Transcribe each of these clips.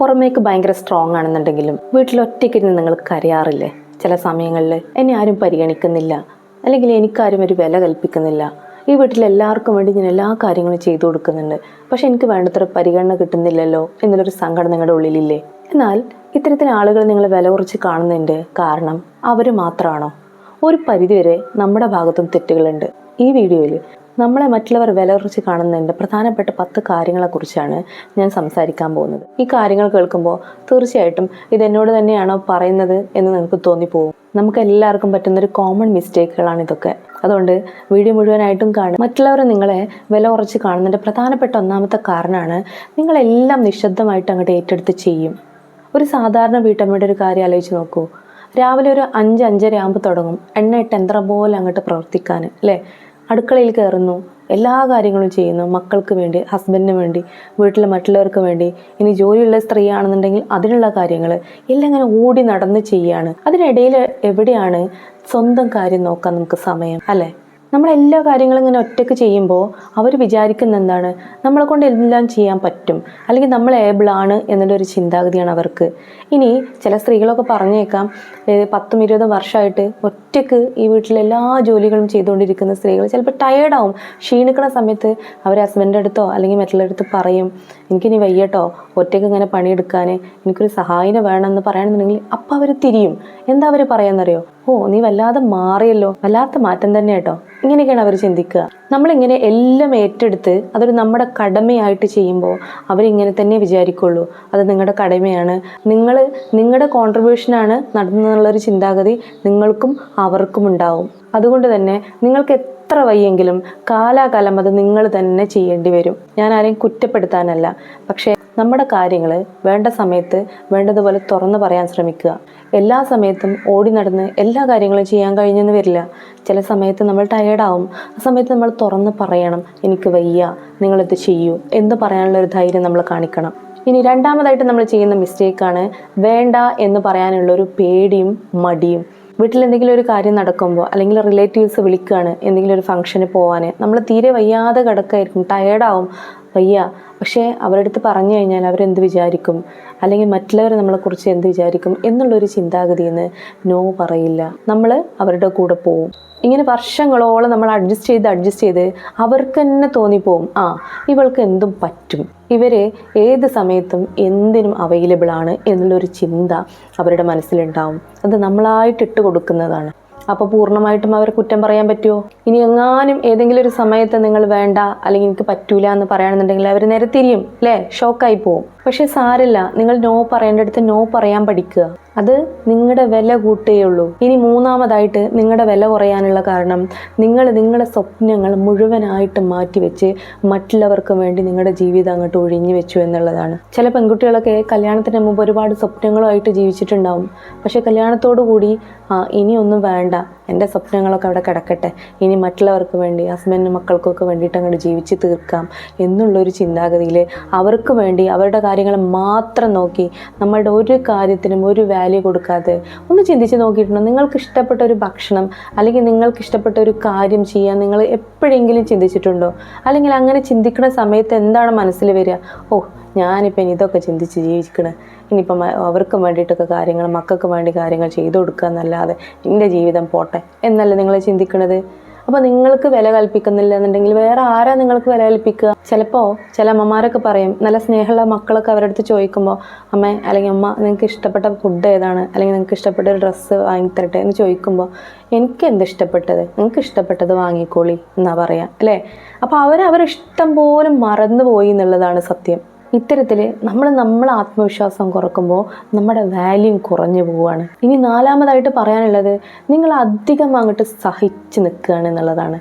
പുറമേക്ക് ഭയങ്കര സ്ട്രോങ് ആണെന്നുണ്ടെങ്കിലും വീട്ടിൽ ഒറ്റയ്ക്കിരുന്ന് നിങ്ങൾ കരയാറില്ലേ? ചില സമയങ്ങളിൽ എന്നെ ആരും പരിഗണിക്കുന്നില്ല, അല്ലെങ്കിൽ എനിക്കാരും ഒരു വില കൽപ്പിക്കുന്നില്ല, ഈ വീട്ടിൽ എല്ലാവർക്കും വേണ്ടി ഞാൻ എല്ലാ കാര്യങ്ങളും ചെയ്തു കൊടുക്കുന്നുണ്ട്, പക്ഷെ എനിക്ക് വേണ്ടത്ര പരിഗണന കിട്ടുന്നില്ലല്ലോ എന്നുള്ളൊരു സങ്കടം നിങ്ങളുടെ ഉള്ളിലില്ലേ? എന്നാൽ ഇത്തരത്തിൽ ആളുകൾ നിങ്ങൾ വില കുറച്ച് കാണുന്നതിൻ്റെ കാരണം അവർ മാത്രമാണോ? ഒരു പരിധിവരെ നമ്മുടെ ഭാഗത്തും തെറ്റുകളുണ്ട്. ഈ വീഡിയോയിൽ നമ്മളെ മറ്റുള്ളവർ വില കുറച്ച് കാണുന്നതിൻ്റെ പ്രധാനപ്പെട്ട 10 കാര്യങ്ങളെക്കുറിച്ചാണ് ഞാൻ സംസാരിക്കാൻ പോകുന്നത്. ഈ കാര്യങ്ങൾ കേൾക്കുമ്പോൾ തീർച്ചയായിട്ടും ഇതെന്നോട് തന്നെയാണോ പറയുന്നത് എന്ന് നിങ്ങൾക്ക് തോന്നിപ്പോകും. നമുക്ക് എല്ലാവർക്കും പറ്റുന്നൊരു കോമൺ മിസ്റ്റേക്കുകളാണ് ഇതൊക്കെ. അതുകൊണ്ട് വീഡിയോ മുഴുവനായിട്ടും കാണും. മറ്റുള്ളവർ നിങ്ങളെ വില കുറച്ച് കാണുന്നതിൻ്റെ പ്രധാനപ്പെട്ട ഒന്നാമത്തെ കാരണമാണ് നിങ്ങളെല്ലാം നിശബ്ദമായിട്ട് അങ്ങോട്ട് ഏറ്റെടുത്ത് ചെയ്യും. ഒരു സാധാരണ വീട്ടമ്മയുടെ ഒരു കാര്യം ആലോചിച്ച് നോക്കൂ. രാവിലെ ഒരു 5-5:30 ആകുമ്പോൾ തുടങ്ങും എണ്ണ ഇട്ട് യന്ത്രം പോലെ അങ്ങോട്ട് പ്രവർത്തിക്കാൻ, അല്ലേ? അടുക്കളയിൽ കയറുന്നു, എല്ലാ കാര്യങ്ങളും ചെയ്യുന്നു, മക്കൾക്ക് വേണ്ടി, ഹസ്ബൻഡിന് വേണ്ടി, വീട്ടിലെ മറ്റുള്ളവർക്ക് വേണ്ടി. ഇനി ജോലിയുള്ള സ്ത്രീയാണെന്നുണ്ടെങ്കിൽ അതിനുള്ള കാര്യങ്ങൾ എല്ലാം ഇങ്ങനെ ഓടി നടന്ന് ചെയ്യാണ്. അതിനിടയിൽ എവിടെയാണ് സ്വന്തം കാര്യം നോക്കാൻ നമുക്ക് സമയം, അല്ലേ? നമ്മളെല്ലാ കാര്യങ്ങളും ഇങ്ങനെ ഒറ്റയ്ക്ക് ചെയ്യുമ്പോൾ അവർ വിചാരിക്കുന്ന എന്താണ്? നമ്മളെ കൊണ്ട് എല്ലാം ചെയ്യാൻ പറ്റും, അല്ലെങ്കിൽ നമ്മൾ ഏബിളാണ് എന്നുള്ളൊരു ചിന്താഗതിയാണ് അവർക്ക്. ഇനി ചില സ്ത്രീകളൊക്കെ പറഞ്ഞേക്കാം 10-20 വർഷമായിട്ട് ഒറ്റയ്ക്ക് ഈ വീട്ടിലെ എല്ലാ ജോലികളും ചെയ്തുകൊണ്ടിരിക്കുന്ന സ്ത്രീകൾ ചിലപ്പോൾ ടയേർഡാവും. ക്ഷീണിക്കുന്ന സമയത്ത് അവർ ഹസ്ബൻഡിൻ്റെ അടുത്തോ അല്ലെങ്കിൽ മറ്റുള്ളവരടുത്ത് പറയും, എനിക്കിനി വയ്യട്ടോ ഒറ്റയ്ക്ക് ഇങ്ങനെ പണിയെടുക്കാൻ, എനിക്കൊരു സഹായം വേണമെന്ന് പറയുകയാണെന്നുണ്ടെങ്കിൽ അപ്പം അവർ തിരിയും. എന്താ അവർ പറയാമെന്നറിയോ? ഓ, നീ വല്ലാതെ മാറിയല്ലോ, വല്ലാത്ത മാറ്റം തന്നെ കേട്ടോ. ഇങ്ങനെയൊക്കെയാണ് അവർ ചിന്തിക്കുക. നമ്മളിങ്ങനെ എല്ലാം ഏറ്റെടുത്ത് അതൊരു നമ്മുടെ കടമയായിട്ട് ചെയ്യുമ്പോൾ അവരിങ്ങനെ തന്നെ വിചാരിക്കുള്ളൂ, അത് നിങ്ങളുടെ കടമയാണ്, നിങ്ങളുടെ കോൺട്രിബ്യൂഷനാണ് നടന്നുള്ളൊരു ചിന്താഗതി നിങ്ങൾക്കും അവർക്കും ഉണ്ടാവും. അതുകൊണ്ട് തന്നെ നിങ്ങൾക്ക് എത്ര വയ്യെങ്കിലും കാലാകാലം അത് നിങ്ങൾ തന്നെ ചെയ്യേണ്ടി വരും. ഞാൻ ആരെയും കുറ്റപ്പെടുത്താനല്ല, പക്ഷേ നമ്മുടെ കാര്യങ്ങൾ വേണ്ട സമയത്ത് വേണ്ടതുപോലെ തുറന്ന് പറയാൻ ശ്രമിക്കുക. എല്ലാ സമയത്തും ഓടി നടന്ന് എല്ലാ കാര്യങ്ങളും ചെയ്യാൻ കഴിഞ്ഞെന്ന് വരില്ല. ചില സമയത്ത് നമ്മൾ ടയേർഡാവും. ആ സമയത്ത് നമ്മൾ തുറന്ന് പറയണം, എനിക്ക് വയ്യ, നിങ്ങളിത് ചെയ്യൂ എന്ന് പറയാനുള്ള ഒരു ധൈര്യം നമ്മൾ കാണിക്കണം. ഇനി രണ്ടാമതായിട്ട് നമ്മൾ ചെയ്യുന്ന മിസ്റ്റേക്കാണ് വേണ്ട എന്ന് പറയാനുള്ളൊരു പേടിയും മടിയും. വീട്ടിൽ എന്തെങ്കിലും ഒരു കാര്യം നടക്കുമ്പോൾ, അല്ലെങ്കിൽ റിലേറ്റീവ്സ് വിളിക്കുകയാണ് എന്തെങ്കിലും ഒരു ഫംഗ്ഷന് പോകാൻ, നമ്മൾ തീരെ വയ്യാതെ കിടക്കായിരിക്കും, ടയേർഡാവും, വയ്യ. പക്ഷേ അവരുടെ അടുത്ത് പറഞ്ഞു കഴിഞ്ഞാൽ അവരെന്ത് വിചാരിക്കും, അല്ലെങ്കിൽ മറ്റുള്ളവർ നമ്മളെക്കുറിച്ച് എന്ത് വിചാരിക്കും എന്നുള്ളൊരു ചിന്താഗതിയിൽ നിന്ന് നോ പറയില്ല. നമ്മൾ അവരുടെ കൂടെ പോവും. ഇങ്ങനെ വർഷങ്ങളോളം നമ്മൾ അഡ്ജസ്റ്റ് ചെയ്ത് അവർക്ക് തന്നെ തോന്നിപ്പോവും, ആ ഇവൾക്ക് എന്തും പറ്റും, ഇവർ ഏത് സമയത്തും എന്തിനും അവൈലബിൾ ആണ് എന്നുള്ളൊരു ചിന്ത അവരുടെ മനസ്സിലുണ്ടാവും. അത് നമ്മളായിട്ട് ഇട്ട് കൊടുക്കുന്നതാണ്. അപ്പോൾ പൂർണ്ണമായിട്ടും അവരെ കുറ്റം പറയാൻ പറ്റുമോ? ഇനി എങ്ങാനും ഏതെങ്കിലും ഒരു സമയത്ത് നിങ്ങൾ വേണ്ട അല്ലെങ്കിൽ എനിക്ക് പറ്റൂല എന്ന് പറയുകയാണെന്നുണ്ടെങ്കിൽ അവർ നേരെ തിരിയും, അല്ലേ? ഷോക്കായി പോവും. പക്ഷെ സാരില്ല, നിങ്ങൾ നോ പറയേണ്ടടുത്ത് നോ പറയാൻ പഠിക്കുക. അത് നിങ്ങളുടെ വില കൂട്ടുകയുള്ളൂ. ഇനി മൂന്നാമതായിട്ട് നിങ്ങളുടെ വില കുറയാനുള്ള കാരണം നിങ്ങളുടെ സ്വപ്നങ്ങൾ മുഴുവനായിട്ട് മാറ്റിവെച്ച് മറ്റുള്ളവർക്ക് വേണ്ടി നിങ്ങളുടെ ജീവിതം അങ്ങോട്ട് ഒഴിഞ്ഞു വെച്ചു എന്നുള്ളതാണ്. ചില പെൺകുട്ടികളൊക്കെ കല്യാണത്തിന് മുമ്പ് ഒരുപാട് സ്വപ്നങ്ങളുമായിട്ട് ജീവിച്ചിട്ടുണ്ടാവും. പക്ഷെ കല്യാണത്തോടു കൂടി ഇനിയൊന്നും വേണ്ട, എൻ്റെ സ്വപ്നങ്ങളൊക്കെ അവിടെ കിടക്കട്ടെ, ഇനി മറ്റുള്ളവർക്ക് വേണ്ടി, ഹസ്ബൻഡിനും മക്കൾക്കൊക്കെ വേണ്ടിയിട്ട് അങ്ങോട്ട് ജീവിച്ച് തീർക്കാം എന്നുള്ളൊരു ചിന്താഗതിയിൽ അവർക്ക് വേണ്ടി അവരുടെ കാര്യങ്ങൾ മാത്രം നോക്കി നമ്മളുടെ ഒരു കാര്യത്തിനും ഒരു വാല്യൂ കൊടുക്കാതെ ഒന്ന് ചിന്തിച്ച് നോക്കിയിട്ടുണ്ടോ? നിങ്ങൾക്ക് ഇഷ്ടപ്പെട്ട ഒരു ഭക്ഷണം അല്ലെങ്കിൽ നിങ്ങൾക്ക് ഇഷ്ടപ്പെട്ട ഒരു കാര്യം ചെയ്യാൻ നിങ്ങൾ എപ്പോഴെങ്കിലും ചിന്തിച്ചിട്ടുണ്ടോ? അല്ലെങ്കിൽ അങ്ങനെ ചിന്തിക്കുന്ന സമയത്ത് എന്താണ് മനസ്സിൽ വരിക? ഓ, ഞാനിപ്പം ഇനി ഇതൊക്കെ ചിന്തിച്ച് ജീവിക്കണേ, ഇനിയിപ്പം അവർക്കും വേണ്ടിയിട്ടൊക്കെ കാര്യങ്ങൾ, മക്കൾക്ക് വേണ്ടി കാര്യങ്ങൾ ചെയ്തു കൊടുക്കുക എന്നല്ലാതെ എൻ്റെ ജീവിതം പോട്ടെ എന്നല്ലേ നിങ്ങൾ ചിന്തിക്കണത്? അപ്പോൾ നിങ്ങൾക്ക് വില കൽപ്പിക്കുന്നില്ല എന്നുണ്ടെങ്കിൽ വേറെ ആരാ നിങ്ങൾക്ക് വില കൽപ്പിക്കുക? ചിലപ്പോൾ ചില അമ്മമാരൊക്കെ പറയും, നല്ല സ്നേഹമുള്ള മക്കളൊക്കെ അവരുടെ അടുത്ത് ചോദിക്കുമ്പോൾ, അമ്മേ അല്ലെങ്കിൽ അമ്മ നിങ്ങൾക്ക് ഇഷ്ടപ്പെട്ട ഫുഡ് ഏതാണ്, അല്ലെങ്കിൽ നിങ്ങൾക്ക് ഇഷ്ടപ്പെട്ട ഒരു ഡ്രസ്സ് വാങ്ങിത്തരട്ടെ എന്ന് ചോദിക്കുമ്പോൾ, എനിക്ക് എന്ത് ഇഷ്ടപ്പെട്ടത്, നിങ്ങൾക്ക് ഇഷ്ടപ്പെട്ടത് വാങ്ങിക്കോളി എന്നാ പറയാം, അല്ലേ? അപ്പോൾ അവരിഷ്ടം പോലും മറന്നു പോയി എന്നുള്ളതാണ് സത്യം. ഇത്തരത്തിൽ നമ്മൾ ആത്മവിശ്വാസം കുറക്കുമ്പോൾ നമ്മുടെ വാല്യൂ കുറഞ്ഞു പോവുകയാണ്. ഇനി നാലാമതായിട്ട് പറയാനുള്ളത്, നിങ്ങൾ അധികം അങ്ങോട്ട് സഹിച്ച് നിൽക്കുകയാണ് എന്നുള്ളതാണ്.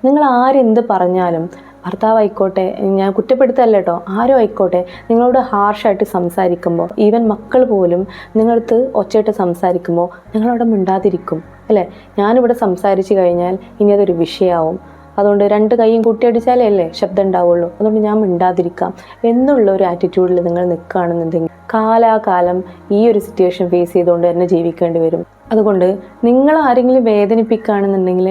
നിങ്ങൾ ആരെന്ത് പറഞ്ഞാലും, ഭർത്താവായിക്കോട്ടെ, ഞാൻ കുറ്റപ്പെടുത്തല്ല കേട്ടോ, ആരും ആയിക്കോട്ടെ, നിങ്ങളോട് ഹാർഷായിട്ട് സംസാരിക്കുമ്പോൾ, ഈവൻ മക്കൾ പോലും നിങ്ങളടുത്ത് ഒച്ചയിട്ട് സംസാരിക്കുമ്പോൾ നിങ്ങളവിടെ മിണ്ടാതിരിക്കും, അല്ലേ? ഞാനിവിടെ സംസാരിച്ച് കഴിഞ്ഞാൽ ഇനി അതൊരു വിഷയമാവും, അതുകൊണ്ട് 2 കൈയും കൂട്ടിയടിച്ചാലേ അല്ലേ ശബ്ദം ഉണ്ടാവുള്ളൂ, അതുകൊണ്ട് ഞാൻ മിണ്ടാതിരിക്കാം എന്നുള്ള ഒരു ആറ്റിറ്റ്യൂഡിൽ നിങ്ങൾ നിൽക്കുകയാണെന്നുണ്ടെങ്കിൽ കാലാകാലം ഈ ഒരു സിറ്റുവേഷൻ ഫേസ് ചെയ്തുകൊണ്ട് തന്നെ ജീവിക്കേണ്ടി വരും. അതുകൊണ്ട് നിങ്ങൾ ആരെങ്കിലും വേദനിപ്പിക്കുകയാണെന്നുണ്ടെങ്കിൽ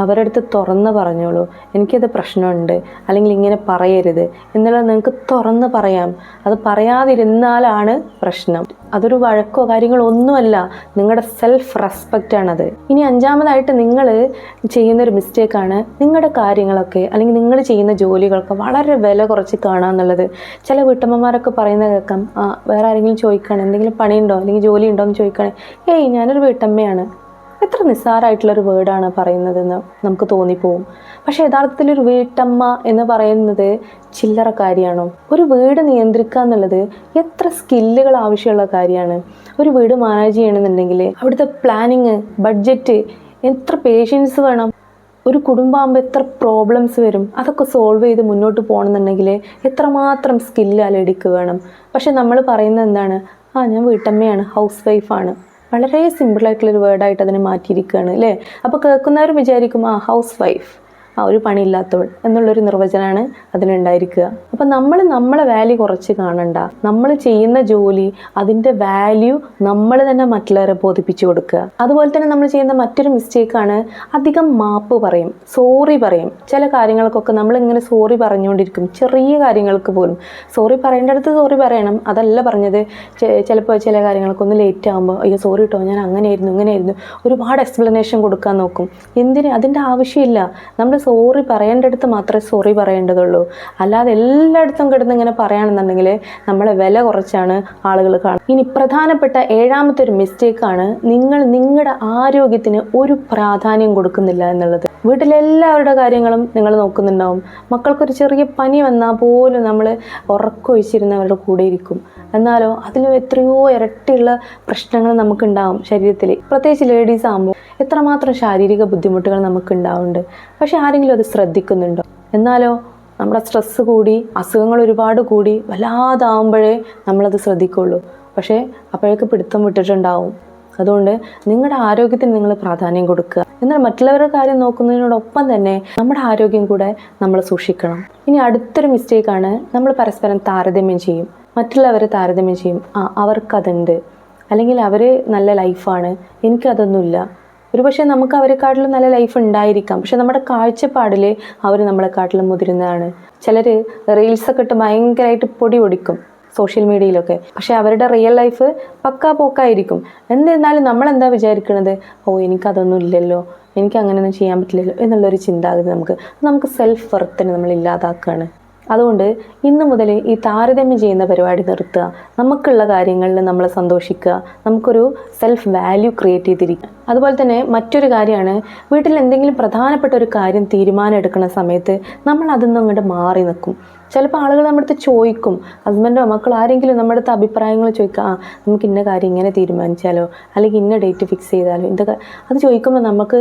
അവരുടെ അടുത്ത് തുറന്ന് പറഞ്ഞോളൂ, എനിക്കത് പ്രശ്നമുണ്ട്, അല്ലെങ്കിൽ ഇങ്ങനെ പറയരുത് എന്നുള്ളത് നിങ്ങൾക്ക് തുറന്ന് പറയാം. അത് പറയാതിരുന്നാലാണ് പ്രശ്നം. അതൊരു വഴക്കോ കാര്യങ്ങളോ ഒന്നുമല്ല, നിങ്ങളുടെ സെൽഫ് റെസ്പെക്റ്റ് ആണത്. ഇനി അഞ്ചാമതായിട്ട് നിങ്ങൾ ചെയ്യുന്നൊരു മിസ്റ്റേക്കാണ് നിങ്ങളുടെ കാര്യങ്ങളൊക്കെ അല്ലെങ്കിൽ നിങ്ങൾ ചെയ്യുന്ന ജോലികളൊക്കെ വളരെ വില കുറച്ച് കാണുക എന്നുള്ളത്. ചില വീട്ടമ്മമാരൊക്കെ പറയുന്നത് കേൾക്കാം, വേറെ ആരെങ്കിലും ചോദിക്കുകയാണ് എന്തെങ്കിലും പണിയുണ്ടോ അല്ലെങ്കിൽ ജോലി ഉണ്ടോ എന്ന് ചോദിക്കുകയാണെങ്കിൽ ഏയ് ഞാനൊരു വീട്ടമ്മയാണ്. എത്ര നിസ്സാരമായിട്ടുള്ളൊരു വേർഡാണ് പറയുന്നതെന്ന് നമുക്ക് തോന്നിപ്പോവും. പക്ഷേ യഥാർത്ഥത്തിൽ ഒരു വീട്ടമ്മ എന്ന് പറയുന്നത് ചില്ലറ കാര്യമാണോ? ഒരു വീട് നിയന്ത്രിക്കുക എന്നുള്ളത് എത്ര സ്കില്ലുകൾ ആവശ്യമുള്ള കാര്യമാണ്. ഒരു വീട് മാനേജ് ചെയ്യണമെന്നുണ്ടെങ്കിൽ അവിടുത്തെ പ്ലാനിങ്, ബഡ്ജറ്റ്, എത്ര പേഷ്യൻസ് വേണം. ഒരു കുടുംബമാകുമ്പോൾ എത്ര പ്രോബ്ലംസ് വരും. അതൊക്കെ സോൾവ് ചെയ്ത് മുന്നോട്ട് പോകണമെന്നുണ്ടെങ്കിൽ എത്രമാത്രം സ്കില്ല് ലേഡിക്ക് വേണം. പക്ഷെ നമ്മൾ പറയുന്നത് എന്താണ്? ഞാൻ വീട്ടമ്മയാണ്, ഹൗസ് വൈഫാണ്. വളരെ സിമ്പിളായിട്ടുള്ളൊരു വേർഡായിട്ട് അതിനെ മാറ്റിയിരിക്കുകയാണ് അല്ലേ? അപ്പോൾ കേൾക്കുന്നവർ വിചാരിക്കും ഹൗസ് വൈഫ്, ഒരു പണിയില്ലാത്തവൾ എന്നുള്ളൊരു നിർവചനമാണ് അതിനുണ്ടായിരിക്കുക. അപ്പം നമ്മൾ നമ്മളെ വാല്യൂ കുറച്ച് കാണണ്ട. നമ്മൾ ചെയ്യുന്ന ജോലി, അതിൻ്റെ വാല്യൂ നമ്മൾ തന്നെ മറ്റുള്ളവരെ ബോധിപ്പിച്ചു കൊടുക്കുക. അതുപോലെ തന്നെ നമ്മൾ ചെയ്യുന്ന മറ്റൊരു മിസ്റ്റേക്കാണ് അധികം മാപ്പ് പറയും, സോറി പറയും. ചില കാര്യങ്ങൾക്കൊക്കെ നമ്മളിങ്ങനെ സോറി പറഞ്ഞുകൊണ്ടിരിക്കും. ചെറിയ കാര്യങ്ങൾക്ക് പോലും സോറി പറയേണ്ടടുത്ത് സോറി പറയണം, അതല്ല പറഞ്ഞത്. ചിലപ്പോൾ ചില കാര്യങ്ങൾക്കൊന്ന് ലേറ്റ് ആകുമ്പോൾ അയ്യോ സോറി കേട്ടോ, ഞാൻ അങ്ങനെയായിരുന്നു ഇങ്ങനെയായിരുന്നു, ഒരുപാട് എക്സ്പ്ലനേഷൻ കൊടുക്കാൻ നോക്കും. എന്തിന്? അതിൻ്റെ ആവശ്യമില്ല. നമ്മൾ സോറി പറയേണ്ടടുത്ത് മാത്രമേ സോറി പറയേണ്ടതുള്ളൂ. അല്ലാതെ എല്ലായിടത്തും കിടന്ന് ഇങ്ങനെ പറയുകയാണെന്നുണ്ടെങ്കിൽ നമ്മളെ വില കുറച്ചാണ് ആളുകൾ കാണുന്നത്. ഇനി പ്രധാനപ്പെട്ട ഏഴാമത്തെ ഒരു മിസ്റ്റേക്കാണ് നിങ്ങൾ നിങ്ങളുടെ ആരോഗ്യത്തിന് ഒരു പ്രാധാന്യം കൊടുക്കുന്നില്ല എന്നുള്ളത്. വീട്ടിലെല്ലാവരുടെ കാര്യങ്ങളും നിങ്ങൾ നോക്കുന്നുണ്ടാവും. മക്കൾക്കൊരു ചെറിയ പനി വന്നാൽ പോലും നമ്മൾ ഉറക്കമൊഴിച്ചിരുന്നവരുടെ കൂടെ ഇരിക്കും. എന്നാലോ അതിലും എത്രയോ ഇരട്ടിയുള്ള പ്രശ്നങ്ങൾ നമുക്കുണ്ടാവും ശരീരത്തിൽ. പ്രത്യേകിച്ച് ലേഡീസ് ആകുമ്പോൾ എത്രമാത്രം ശാരീരിക ബുദ്ധിമുട്ടുകൾ നമുക്കുണ്ടാവുന്നുണ്ട്. പക്ഷെ ആരെങ്കിലും അത് ശ്രദ്ധിക്കുന്നുണ്ടോ? എന്നാലോ നമ്മുടെ സ്ട്രെസ്സ് കൂടി, അസുഖങ്ങൾ ഒരുപാട് കൂടി വല്ലാതാവുമ്പോഴേ നമ്മളത് ശ്രദ്ധിക്കുള്ളൂ. പക്ഷേ അപ്പോഴേക്ക് പിടുത്തം വിട്ടിട്ടുണ്ടാവും. അതുകൊണ്ട് നിങ്ങളുടെ ആരോഗ്യത്തിന് നിങ്ങൾ പ്രാധാന്യം കൊടുക്കുക. എന്നാൽ മറ്റുള്ളവരുടെ കാര്യം നോക്കുന്നതിനോടൊപ്പം തന്നെ നമ്മുടെ ആരോഗ്യം കൂടെ നമ്മൾ സൂക്ഷിക്കണം. ഇനി അടുത്തൊരു മിസ്റ്റേക്കാണ് നമ്മൾ പരസ്പരം താരതമ്യം ചെയ്യും. മറ്റുള്ളവരെ താരതമ്യം ചെയ്യും. അവർക്കതുണ്ട്, അല്ലെങ്കിൽ അവർ നല്ല ലൈഫാണ്, എനിക്കതൊന്നുമില്ല. ഒരുപക്ഷെ നമുക്ക് അവരെക്കാട്ടിലും നല്ല ലൈഫ് ഉണ്ടായിരിക്കാം, പക്ഷെ നമ്മുടെ കാഴ്ചപ്പാടിൽ അവർ നമ്മളെക്കാട്ടിലും മുതിരുന്നതാണ്. ചിലർ റീൽസൊക്കെ ഇട്ട് ഭയങ്കരമായിട്ട് പൊടി പൊടിക്കും സോഷ്യൽ മീഡിയയിലൊക്കെ, പക്ഷെ അവരുടെ റിയൽ ലൈഫ് പക്കാ പോക്കായിരിക്കും. എന്നിരുന്നാലും നമ്മളെന്താ വിചാരിക്കണത്? എനിക്കതൊന്നും ഇല്ലല്ലോ, എനിക്ക് അങ്ങനെയൊന്നും ചെയ്യാൻ പറ്റില്ലല്ലോ എന്നുള്ളൊരു ചിന്താഗതി നമുക്ക് സെൽഫ് വെർത്തിനെ നമ്മൾ ഇല്ലാതാക്കുകയാണ്. അതുകൊണ്ട് ഇന്ന് മുതൽ ഈ താരതമ്യം ചെയ്യുന്ന പരിപാടി നിർത്തുക. നമുക്കുള്ള കാര്യങ്ങളിൽ നമ്മൾ സന്തോഷിക്കുക. നമുക്കൊരു സെൽഫ് വാല്യൂ ക്രിയേറ്റ് ചെയ്തിരിക്കുക. അതുപോലെ തന്നെ മറ്റൊരു കാര്യമാണ്, വീട്ടിൽ എന്തെങ്കിലും പ്രധാനപ്പെട്ട ഒരു കാര്യം തീരുമാനം എടുക്കുന്ന സമയത്ത് നമ്മൾ അതിൽ നിന്ന് അങ്ങോട്ട് മാറി നിൽക്കും. ചിലപ്പോൾ ആളുകൾ നമ്മുടെ അടുത്ത് ചോദിക്കും, ഹസ്ബൻഡോ മക്കളോ ആരെങ്കിലും നമ്മുടെ അടുത്ത് അഭിപ്രായങ്ങൾ ചോദിക്കുക, നമുക്ക് ഇന്ന കാര്യം ഇങ്ങനെ തീരുമാനിച്ചാലോ, അല്ലെങ്കിൽ ഇന്ന ഡേറ്റ് ഫിക്സ് ചെയ്താലോ, ഇതൊക്കെ അത് ചോദിക്കുമ്പോൾ നമുക്ക്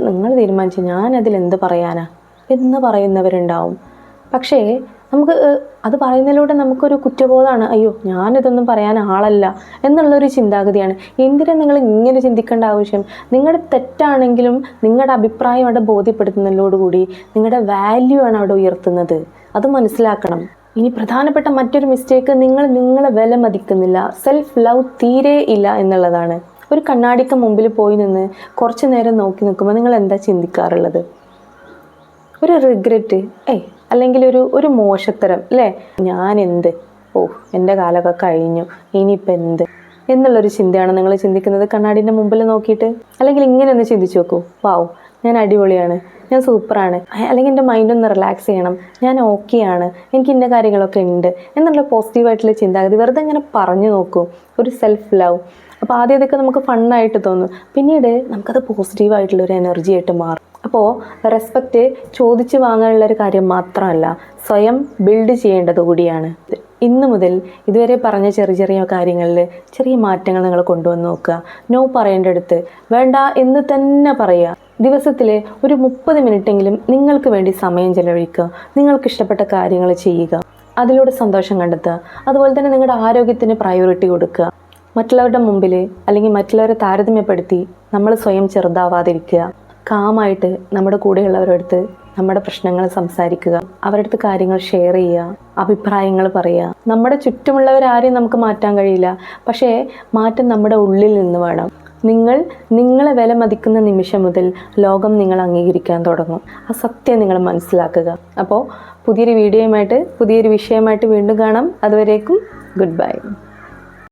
നിങ്ങൾ തീരുമാനിച്ചു, ഞാനതിലെന്ത് പറയാനാ എന്ന് പറയുന്നവരുണ്ടാവും. പക്ഷേ നമുക്ക് അത് പറയുന്നതിലൂടെ നമുക്കൊരു കുറ്റബോധമാണ്, അയ്യോ ഞാനിതൊന്നും പറയാൻ ആളല്ല എന്നുള്ളൊരു ചിന്താഗതിയാണ്. എന്തിനാണ് നിങ്ങൾ ഇങ്ങനെ ചിന്തിക്കേണ്ട ആവശ്യം? നിങ്ങളുടെ തെറ്റാണെങ്കിലും നിങ്ങളുടെ അഭിപ്രായം അവിടെ ബോധ്യപ്പെടുത്തുന്നതിനോടുകൂടി നിങ്ങളുടെ വാല്യൂ ആണ് അവിടെ ഉയർത്തുന്നത്. അത് മനസ്സിലാക്കണം. ഇനി പ്രധാനപ്പെട്ട മറ്റൊരു മിസ്റ്റേക്ക്, നിങ്ങൾ നിങ്ങളെ വില മതിക്കുന്നില്ല, സെൽഫ് ലവ് തീരെ ഇല്ല എന്നുള്ളതാണ്. ഒരു കണ്ണാടിക്ക് മുമ്പിൽ പോയി നിന്ന് കുറച്ച് നേരം നോക്കി നിൽക്കുമ്പോൾ നിങ്ങൾ എന്താ ചിന്തിക്കാറുള്ളത്? ഒരു റിഗ്രറ്റ്, അല്ലെങ്കിൽ ഒരു മോശത്തരം അല്ലേ? ഞാൻ എന്ത്, എൻ്റെ കാലമൊക്കെ കഴിഞ്ഞു, ഇനിയിപ്പോൾ എന്ത് എന്നുള്ളൊരു ചിന്തയാണ് നിങ്ങൾ ചിന്തിക്കുന്നത് കണ്ണാടിൻ്റെ മുമ്പിൽ നോക്കിയിട്ട്? അല്ലെങ്കിൽ ഇങ്ങനെ ഒന്ന് ചിന്തിച്ച് നോക്കൂ, വാവ് ഞാൻ അടിപൊളിയാണ്, ഞാൻ സൂപ്പറാണ്, അല്ലെങ്കിൽ എൻ്റെ മൈൻഡൊന്ന് റിലാക്സ് ചെയ്യണം, ഞാൻ ഓക്കെയാണ്, എനിക്ക് ഇന്ന കാര്യങ്ങളൊക്കെ ഉണ്ട് എന്നുള്ള പോസിറ്റീവായിട്ടുള്ള ചിന്താഗതി വെറുതെ ഇങ്ങനെ പറഞ്ഞു നോക്കൂ. ഒരു സെൽഫ് ലവ്. അപ്പോൾ ആദ്യം അതൊക്കെ നമുക്ക് ഫണ്ണായിട്ട് തോന്നും, പിന്നീട് നമുക്കത് പോസിറ്റീവായിട്ടുള്ളൊരു എനർജി ആയിട്ട് മാറും. അപ്പോൾ റെസ്പെക്റ്റ് ചോദിച്ച് വാങ്ങാനുള്ളൊരു കാര്യം മാത്രമല്ല, സ്വയം ബിൽഡ് ചെയ്യേണ്ടത് കൂടിയാണ്. ഇന്ന് മുതൽ ഇതുവരെ പറഞ്ഞ ചെറിയ ചെറിയ കാര്യങ്ങളിൽ ചെറിയ മാറ്റങ്ങൾ നിങ്ങൾ കൊണ്ടുവന്ന് നോക്കുക. നോ പറയേണ്ടടുത്ത് വേണ്ട എന്ന് തന്നെ പറയുക. ദിവസത്തിൽ ഒരു 30 മിനിറ്റെങ്കിലും നിങ്ങൾക്ക് വേണ്ടി സമയം ചെലവഴിക്കുക. നിങ്ങൾക്ക് ഇഷ്ടപ്പെട്ട കാര്യങ്ങൾ ചെയ്യുക, അതിലൂടെ സന്തോഷം കണ്ടെത്തുക. അതുപോലെ തന്നെ നിങ്ങളുടെ ആരോഗ്യത്തിന് പ്രയോറിറ്റി കൊടുക്കുക. മറ്റുള്ളവരുടെ മുമ്പിൽ അല്ലെങ്കിൽ മറ്റുള്ളവരെ താരതമ്യപ്പെടുത്തി നമ്മൾ സ്വയം ചെറുതാവാതിരിക്കുക. കാമായിട്ട് നമ്മുടെ കൂടെയുള്ളവരുടെ അടുത്ത് നമ്മുടെ പ്രശ്നങ്ങൾ സംസാരിക്കുക, അവരുടെ അടുത്ത് കാര്യങ്ങൾ ഷെയർ ചെയ്യുക, അഭിപ്രായങ്ങൾ പറയുക. നമ്മുടെ ചുറ്റുമുള്ളവരാരെയും നമുക്ക് മാറ്റാൻ കഴിയില്ല, പക്ഷേ മാറ്റം നമ്മുടെ ഉള്ളിൽ നിന്ന് വേണം. നിങ്ങളെ വില മതിക്കുന്ന നിമിഷം മുതൽ ലോകം നിങ്ങൾ അംഗീകരിക്കാൻ തുടങ്ങും. ആ സത്യം നിങ്ങൾ മനസ്സിലാക്കുക. അപ്പോൾ പുതിയൊരു വീഡിയോയുമായിട്ട് പുതിയൊരു വിഷയമായിട്ട് വീണ്ടും കാണാം. അതുവരേക്കും ഗുഡ് ബൈ.